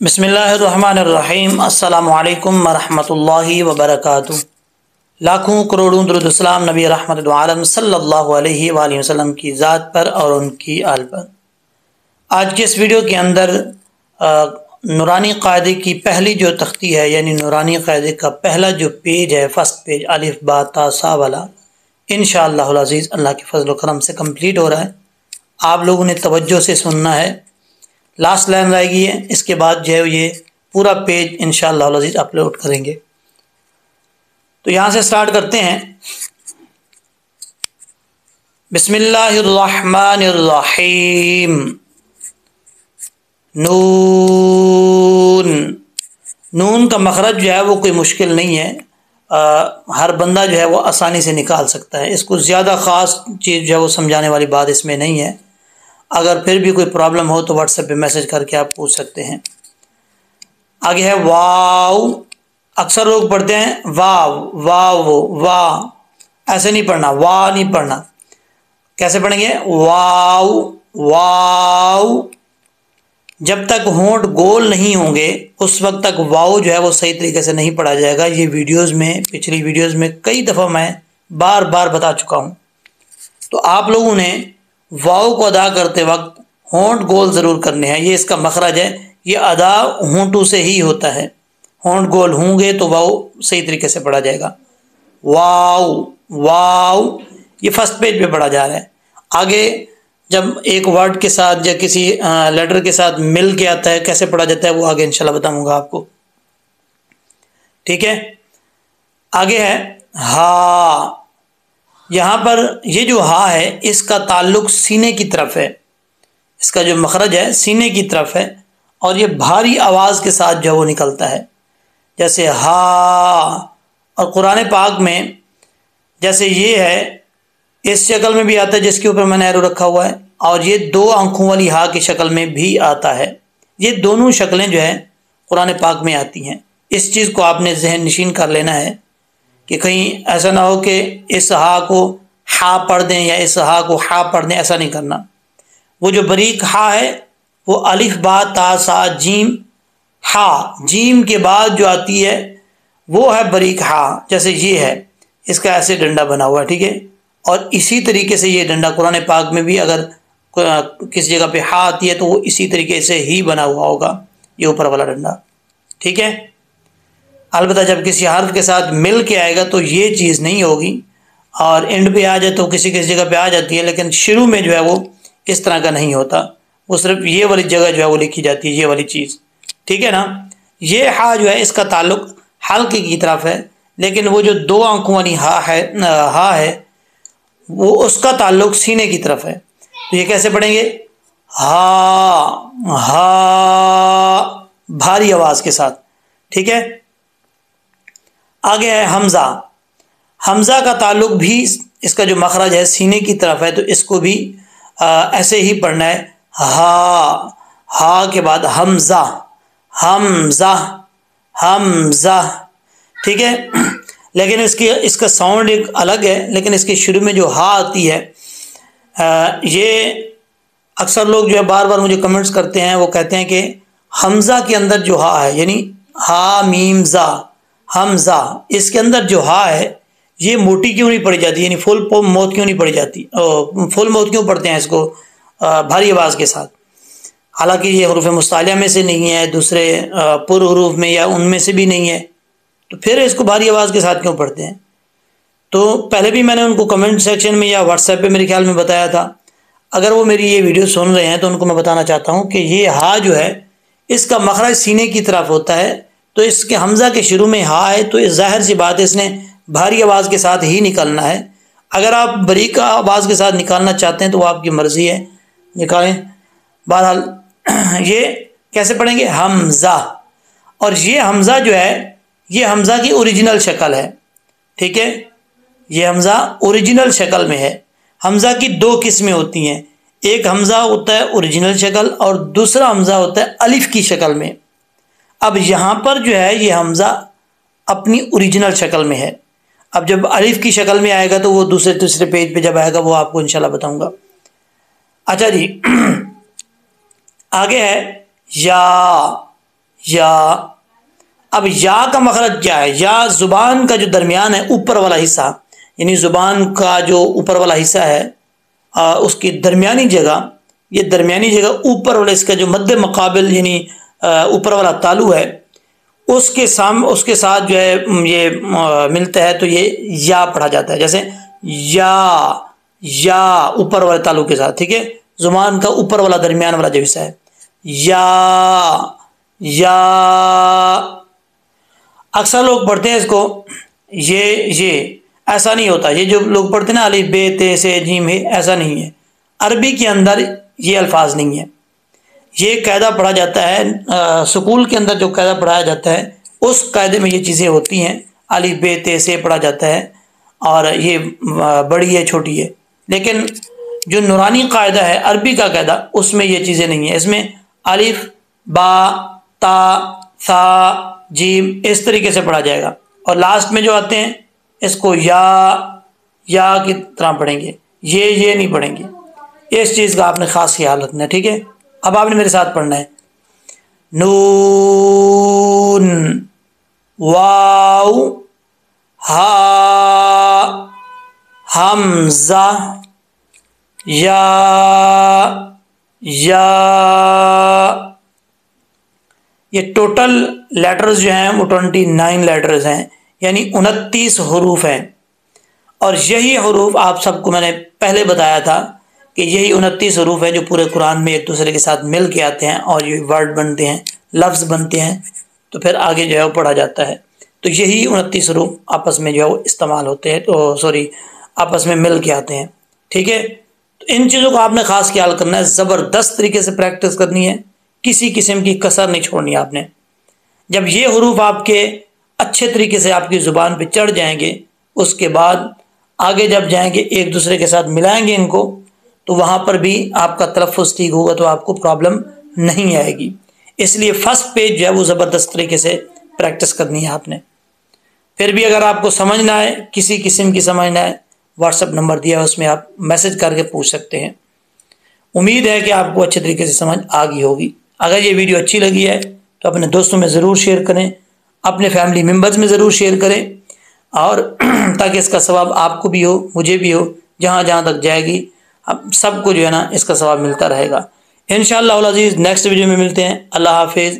बिस्मिल्लाहिर्रहमानिर्रहीम। अस्सलामु अलैकुम वरहमतुल्लाहि वबरकातुह। लाखों करोड़ों दुरूद सलाम नबी रहमत आलम सल्लल्लाहु अलैहि वसल्लम की ज़ात पर और उनकी आल पर। आज के इस वीडियो के अंदर नूरानी क़ायदे की पहली जो तख्ती है, यानी नूरानी क़ायदे का पहला जो पेज है, फर्स्ट पेज अलिफ बा ता सा वाला, इंशाअल्लाहुल अज़ीज़ अल्लाह के फजल करम से कंप्लीट हो रहा है। आप लोगों ने तवज्जो से सुनना है। लास्ट लाइन रहेगी है, इसके बाद जो है ये पूरा पेज इंशाअल्लाह अज़ीज़ अपलोड करेंगे। तो यहाँ से स्टार्ट करते हैं। बिस्मिल्लाहिर्रहमानिर्रहीम। नून। नून का मखरज जो है वो कोई मुश्किल नहीं है, हर बंदा जो है वो आसानी से निकाल सकता है। इसको ज़्यादा ख़ास चीज़ जो है वो समझाने वाली बात इसमें नहीं है। अगर फिर भी कोई प्रॉब्लम हो तो व्हाट्सएप पे मैसेज करके आप पूछ सकते हैं। आगे है वाव। अक्सर लोग पढ़ते हैं वाव वाव वाह, ऐसे नहीं पढ़ना, वाह नहीं पढ़ना। कैसे पढ़ेंगे? वाव वाव। जब तक होंठ गोल नहीं होंगे उस वक्त तक वाव जो है वो सही तरीके से नहीं पढ़ा जाएगा। ये वीडियोस में, पिछली वीडियोस में कई दफ़ा मैं बार बार बता चुका हूँ। तो आप लोगों ने वाव को अदा करते वक्त होंठ गोल ज़रूर करने हैं। ये इसका मखरज है, ये अदा होंठों से ही होता है। होंठ गोल होंगे तो वाव सही तरीके से पढ़ा जाएगा। वाव वाव, ये फर्स्ट पेज पे पढ़ा जा रहा है। आगे जब एक वर्ड के साथ या किसी लेटर के साथ मिल के आता है, कैसे पढ़ा जाता है वो आगे इंशाल्लाह बताऊंगा आपको। ठीक है, आगे है हा। यहाँ पर ये जो हा है इसका ताल्लुक सीने की तरफ है। इसका जो मखरज है सीने की तरफ है और ये भारी आवाज़ के साथ जो वो निकलता है, जैसे हा। और कुरान पाक में जैसे ये है, इस शक्ल में भी आता है जिसके ऊपर मैंने एरो रखा हुआ है, और ये दो आंखों वाली हा की शक्ल में भी आता है। ये दोनों शक्लें जो है कुरान पाक में आती हैं। इस चीज़ को आपने जहन नशीन कर लेना है कि कहीं ऐसा ना हो कि इस हा को हा पढ़ दें या इस हा को हा पढ़ दें, ऐसा नहीं करना। वो जो बारीक हा है वो अलिफ बा ता सा जीम हा, जीम के बाद जो आती है वो है बारीक हा। जैसे ये है, इसका ऐसे डंडा बना हुआ है, ठीक है। और इसी तरीके से ये डंडा कुरान पाक में भी अगर किसी जगह पे हा आती है तो वो इसी तरीके से ही बना हुआ होगा, ये ऊपर वाला डंडा, ठीक है। अलबत्ता जब किसी हर्फ के साथ मिल के आएगा तो ये चीज़ नहीं होगी, और एंड पे आ जाए तो किसी किसी जगह पे आ जाती है, लेकिन शुरू में जो है वो इस तरह का नहीं होता। वो सिर्फ ये वाली जगह जो है वो लिखी जाती है, ये वाली चीज़, ठीक है ना। ये हा जो है इसका ताल्लुक हल्के की तरफ है, लेकिन वो जो दो आंखों वाली हा है वो उसका ताल्लुक सीने की तरफ है। तो ये कैसे पढ़ेंगे? हा हा, भारी आवाज़ के साथ, ठीक है। आगे है हमज़ा। हमज़ा का ताल्लुक भी, इसका जो मखरज है सीने की तरफ है, तो इसको भी ऐसे ही पढ़ना है। हा, हा के बाद हमज़ा हमज़ा हमज़ा, ठीक है। लेकिन इसका साउंड एक अलग है, लेकिन इसके शुरू में जो हा आती है, ये अक्सर लोग जो है बार बार मुझे कमेंट्स करते हैं, वो कहते हैं कि हमज़ा के अंदर जो हा है, यानी हा मीम ज़ा हमज़ा, इसके अंदर जो हा है ये मोटी क्यों नहीं पढ़ी जाती, यानी फुल मौत क्यों नहीं पढ़ी जाती, फुल मौत क्यों पढ़ते हैं इसको भारी आवाज़ के साथ। हालांकि ये हरूफ मुस्तालिया में से नहीं है, दूसरे पुर हरूफ में या उनमें से भी नहीं है, तो फिर इसको भारी आवाज़ के साथ क्यों पढ़ते हैं? तो पहले भी मैंने उनको कमेंट सेक्शन में या व्हाट्सएप पे मेरे ख्याल में बताया था। अगर वो मेरी ये वीडियो सुन रहे हैं तो उनको मैं बताना चाहता हूँ कि ये हा जो है इसका मखरज सीने की तरफ होता है, तो इसके हमज़ा के शुरू में हा है, तो ज़ाहिर सी बात है इसने भारी आवाज़ के साथ ही निकलना है। अगर आप बारीक आवाज़ के साथ निकालना चाहते हैं तो वो आपकी मर्ज़ी है, निकालें। बहरहाल ये कैसे पढ़ेंगे? हमज़ा। और ये हमज़ा जो है ये हमज़ा की ओरिजिनल शक्ल है, ठीक है। ये हमज़ा ओरिजिनल शक्ल में है। हमज़ा की दो किस्में होती हैं, एक हमज़ा होता है ओरिजिनल शक्ल और दूसरा हमज़ा होता है अलिफ की शक्ल में। अब यहाँ पर जो है ये हमज़ा अपनी ओरिजिनल शक्ल में है। अब जब अलिफ की शक्ल में आएगा तो वो दूसरे तीसरे पेज पे जब आएगा वो आपको इंशाल्लाह बताऊंगा। अच्छा जी, आगे है या। یا। اب یا کا مخرج کیا ہے؟ یا زبان کا جو درمیان ہے اوپر والا حصہ، یعنی زبان کا جو اوپر والا حصہ ہے اس کی درمیانی جگہ، یہ درمیانی جگہ اوپر والا، اس کا جو مد مقابل یعنی اوپر والا تالو ہے، اس کے ساتھ جو ہے یہ ملتا ہے تو یہ یا پڑھا جاتا ہے. جیسے یا اوپر والے تالو کے ساتھ، ٹھیک ہے، زبان کا اوپر والا درمیان والا جو حصہ ہے، یا. اکثر لوگ پڑھتے ہیں اس کو یہ ایسا نہیں ہوتا. یہ جو لوگ پڑھتے ہیں نا الف بے تے سے جیم ہے، ایسا نہیں ہے. عربی کے اندر یہ الفاظ نہیں ہے. یہ قاعدہ پڑھا جاتا ہے سکول کے اندر، جو قاعدہ پڑھایا جاتا ہے اس قاعدے میں یہ چیزیں ہوتی ہیں. الف بے تے سے پڑھا جاتا ہے اور یہ بڑی ہے چھوٹی ہے. لیکن جو نورانی قاعدہ ہے عربی کا قاعدہ، اس میں یہ چیزیں نہیں ہیں. اس میں الف با تا ثا جیم اس طریقے سے پڑھا جائے گا، اور لاسٹ میں جو آتے ہیں اس کو یا کی طرح پڑھیں گے، یہ نہیں پڑھیں گے. اس چیز کا آپ نے خاص خیال رکھنا ہے، ٹھیک ہے. اب آپ نے میرے ساتھ پڑھنا ہے نون واو ہا حمزہ یا. یہ ٹوٹل لیٹرز جو ہیں وہ 29 لیٹرز ہیں، یعنی 29 حروف ہیں. اور یہی حروف آپ سب کو میں نے پہلے بتایا تھا کہ یہی 29 حروف ہیں جو پورے قرآن میں ایک دوسرے کے ساتھ مل کے آتے ہیں اور یہ ورڈ بنتے ہیں، لفظ بنتے ہیں، تو پھر آگے جو ہے وہ پڑھا جاتا ہے. تو یہی 29 حروف آپس میں جو ہے وہ استعمال ہوتے ہیں، آپس میں مل کے آتے ہیں، ٹھیک ہے. تو ان چیزوں کو آپ نے خاص خیال کرنا ہے، زبردست طریقے سے پریکٹس کرنی ہے، کسی قسم کی کسر نہیں چھوڑنی آپ نے. جب یہ حروف آپ کے اچھے طریقے سے آپ کی زبان پہ چڑھ جائیں گے، اس کے بعد آگے جب جائیں گے ایک دوسرے کے ساتھ ملائیں گے ان کو، تو وہاں پر بھی آپ کا تلفظ ٹھیک ہوگا تو آپ کو پرابلم نہیں آئے گی. اس لیے فرسٹ پیج جو ہے وہ زبردست طریقے سے پریکٹس کرنی ہے آپ نے. پھر بھی اگر آپ کو سمجھ نہ آئے، کسی قسم کی سمجھ نہ آئے، واٹس ایپ نمبر دیا ہے اس میں آپ میسج کر کے پوچھ سکتے ہیں. امید ہے کہ آپ کو اچھے طریقے سے سمجھ آ گئی ہوگی. اگر یہ ویڈیو اچھی لگی ہے تو اپنے دوستوں میں ضرور شیئر کریں، اپنے فیملی ممبرز میں ضرور شیئر کریں، اور تاکہ اس کا ثواب آپ کو بھی ہو، مجھے بھی ہو، جہاں تک جائے گی سب کو جو ہے نا اس کا ثواب ملتا رہے گا. انشاءاللہ العزیز نیکسٹ ویڈیو میں ملتے ہیں. اللہ حافظ.